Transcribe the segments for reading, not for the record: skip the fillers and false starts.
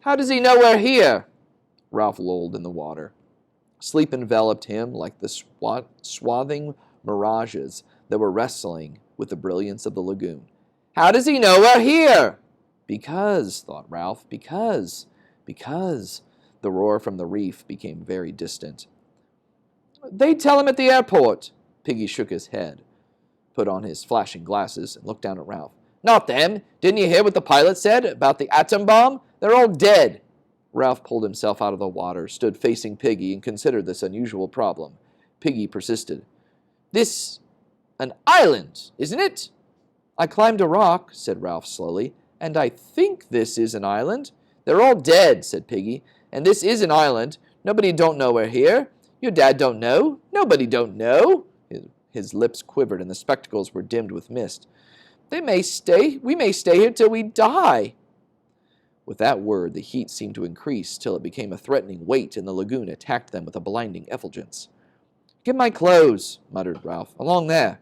How does he know we're here? Ralph lolled in the water. Sleep enveloped him like the swathing mirages that were wrestling with the brilliance of the lagoon. How does he know we're here? Because, thought Ralph, because. The roar from the reef became very distant. They'd tell him at the airport. Piggy shook his head, put on his flashing glasses, and looked down at Ralph. Not them. Didn't you hear what the pilot said about the atom bomb? They're all dead. Ralph pulled himself out of the water, stood facing Piggy, and considered this unusual problem. Piggy persisted. This an island, isn't it? I climbed a rock, said Ralph slowly, and I think this is an island. They're all dead, said Piggy, and this is an island. Nobody don't know we're here. Your dad don't know. Nobody don't know. His lips quivered, and the spectacles were dimmed with mist. We may stay here till we die. With that word, the heat seemed to increase till it became a threatening weight, and the lagoon attacked them with a blinding effulgence. Get my clothes, muttered Ralph. Along there.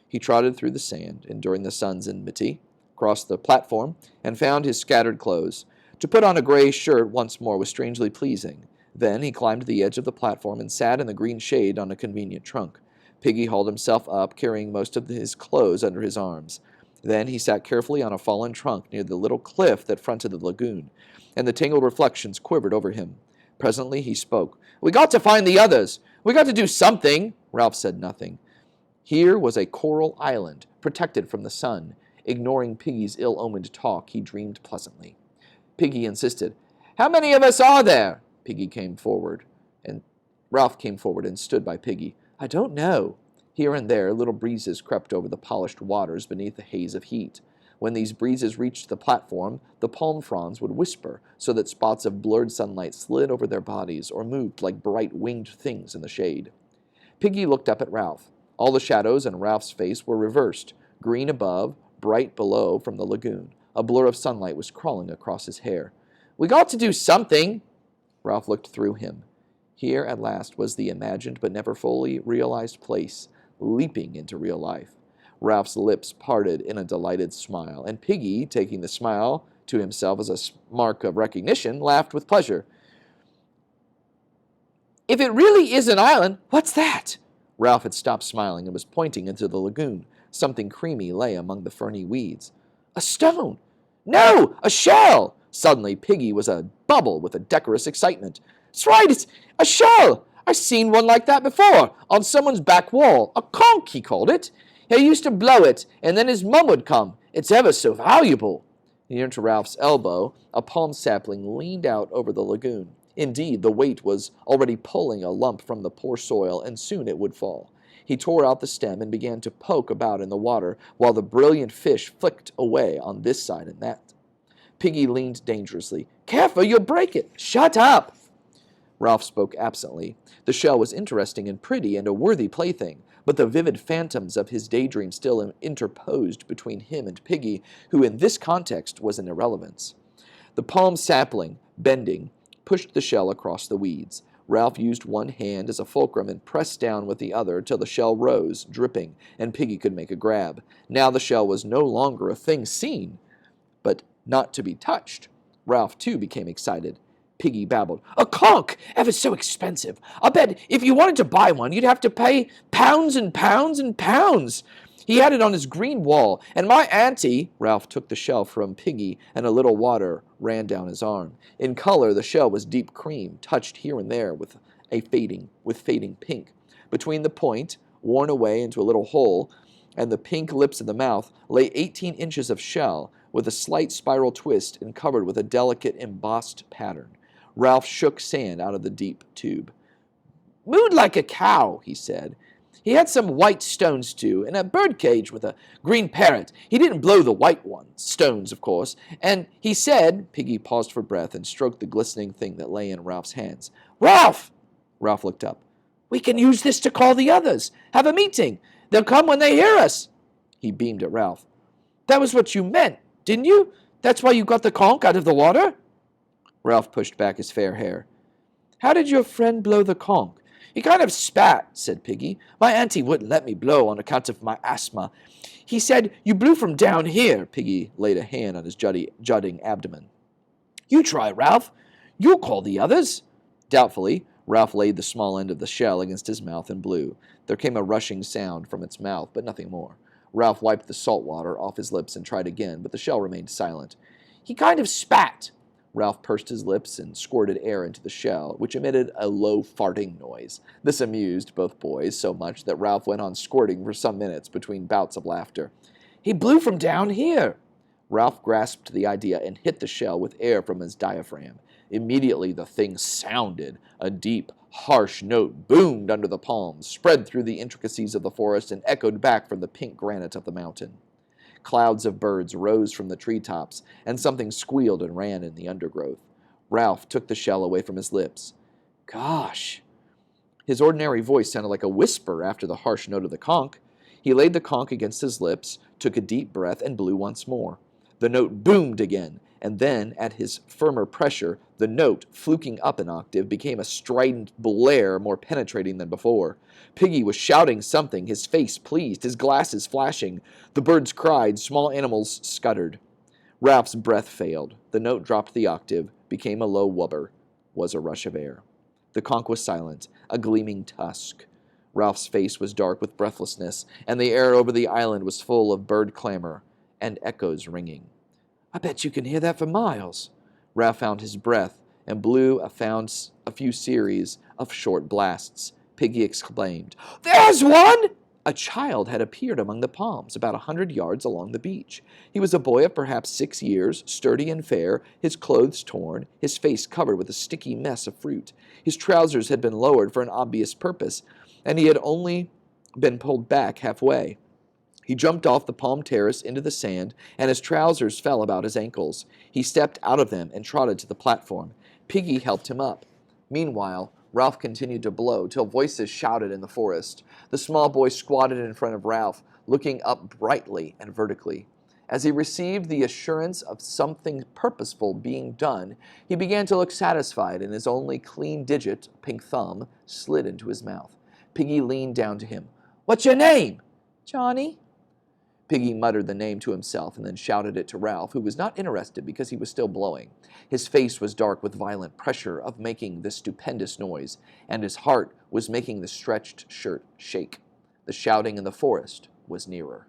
He trotted through the sand, enduring the sun's enmity, crossed the platform, and found his scattered clothes. To put on a gray shirt once more was strangely pleasing. Then he climbed to the edge of the platform and sat in the green shade on a convenient trunk. Piggy hauled himself up, carrying most of his clothes under his arms. Then he sat carefully on a fallen trunk near the little cliff that fronted the lagoon, and the tangled reflections quivered over him. Presently he spoke. We got to find the others. We got to do something. Ralph said nothing. Here was a coral island, protected from the sun. Ignoring Piggy's ill-omened talk, he dreamed pleasantly. Piggy insisted. How many of us are there? Ralph came forward and stood by Piggy. I don't know. Here and there, little breezes crept over the polished waters beneath the haze of heat. When these breezes reached the platform, the palm fronds would whisper, so that spots of blurred sunlight slid over their bodies or moved like bright winged things in the shade. Piggy looked up at Ralph. All the shadows in Ralph's face were reversed, green above, bright below from the lagoon. A blur of sunlight was crawling across his hair. We got to do something. Ralph looked through him. Here at last was the imagined but never fully realized place, leaping into real life. Ralph's lips parted in a delighted smile, and Piggy, taking the smile to himself as a mark of recognition, laughed with pleasure. If it really is an island, what's that? Ralph had stopped smiling and was pointing into the lagoon. Something creamy lay among the ferny weeds. A stone! No, a shell! Suddenly, Piggy was a bubble with a decorous excitement. That's right, it's a shell! I've seen one like that before, on someone's back wall. A conch, he called it. He used to blow it, and then his mum would come. It's ever so valuable. Near to Ralph's elbow, a palm sapling leaned out over the lagoon. Indeed, the weight was already pulling a lump from the poor soil, and soon it would fall. He tore out the stem and began to poke about in the water, while the brilliant fish flicked away on this side and that. Piggy leaned dangerously. Careful, you'll break it. Shut up. Ralph spoke absently. The shell was interesting and pretty and a worthy plaything, but the vivid phantoms of his daydream still interposed between him and Piggy, who in this context was an irrelevance. The palm sapling, bending, pushed the shell across the weeds. Ralph used one hand as a fulcrum and pressed down with the other till the shell rose, dripping, and Piggy could make a grab. Now the shell was no longer a thing seen, but not to be touched. Ralph, too, became excited. Piggy babbled. A conch! Ever so expensive. I'll bet if you wanted to buy one, you'd have to pay pounds and pounds and pounds. He had it on his green wall, and my auntie... Ralph took the shell from Piggy, and a little water ran down his arm. In color, the shell was deep cream, touched here and there with fading pink. Between the point, worn away into a little hole, and the pink lips of the mouth, lay 18 inches of shell, with a slight spiral twist and covered with a delicate embossed pattern. Ralph shook sand out of the deep tube. Mooed like a cow, he said. He had some white stones, too, and a birdcage with a green parrot. He didn't blow the white ones, stones, of course. And he said, Piggy paused for breath and stroked the glistening thing that lay in Ralph's hands. Ralph! Ralph looked up. We can use this to call the others. Have a meeting. They'll come when they hear us. He beamed at Ralph. That was what you meant, didn't you? That's why you got the conch out of the water? Ralph pushed back his fair hair. How did your friend blow the conch? He kind of spat, said Piggy. My auntie wouldn't let me blow on account of my asthma. He said, you blew from down here. Piggy laid a hand on his jutting abdomen. You try, Ralph. You'll call the others. Doubtfully, Ralph laid the small end of the shell against his mouth and blew. There came a rushing sound from its mouth, but nothing more. Ralph wiped the salt water off his lips and tried again, but the shell remained silent. He kind of spat. Ralph pursed his lips and squirted air into the shell, which emitted a low farting noise. This amused both boys so much that Ralph went on squirting for some minutes between bouts of laughter. He blew from down here. Ralph grasped the idea and hit the shell with air from his diaphragm. Immediately the thing sounded. A deep, harsh note boomed under the palms, spread through the intricacies of the forest, and echoed back from the pink granite of the mountain. Clouds of birds rose from the treetops, and something squealed and ran in the undergrowth. Ralph took the shell away from his lips. Gosh! His ordinary voice sounded like a whisper after the harsh note of the conch. He laid the conch against his lips, took a deep breath, and blew once more. The note boomed again, and then, at his firmer pressure, the note, fluking up an octave, became a strident blare more penetrating than before. Piggy was shouting something, his face pleased, his glasses flashing. The birds cried, small animals scuttered. Ralph's breath failed. The note dropped the octave, became a low wubber, was a rush of air. The conch was silent, a gleaming tusk. Ralph's face was dark with breathlessness, and the air over the island was full of bird clamor and echoes ringing. I bet you can hear that for miles. Ralph found his breath and blew a few series of short blasts. Piggy exclaimed, There's one! A child had appeared among the palms, about 100 yards along the beach. He was a boy of perhaps 6 years, sturdy and fair, his clothes torn, his face covered with a sticky mess of fruit. His trousers had been lowered for an obvious purpose, and he had only been pulled back halfway. He jumped off the palm terrace into the sand, and his trousers fell about his ankles. He stepped out of them and trotted to the platform. Piggy helped him up. Meanwhile, Ralph continued to blow till voices shouted in the forest. The small boy squatted in front of Ralph, looking up brightly and vertically. As he received the assurance of something purposeful being done, he began to look satisfied, and his only clean digit, pink thumb, slid into his mouth. Piggy leaned down to him. What's your name? Johnny. Piggy muttered the name to himself and then shouted it to Ralph, who was not interested because he was still blowing. His face was dark with violent pressure of making this stupendous noise, and his heart was making the stretched shirt shake. The shouting in the forest was nearer.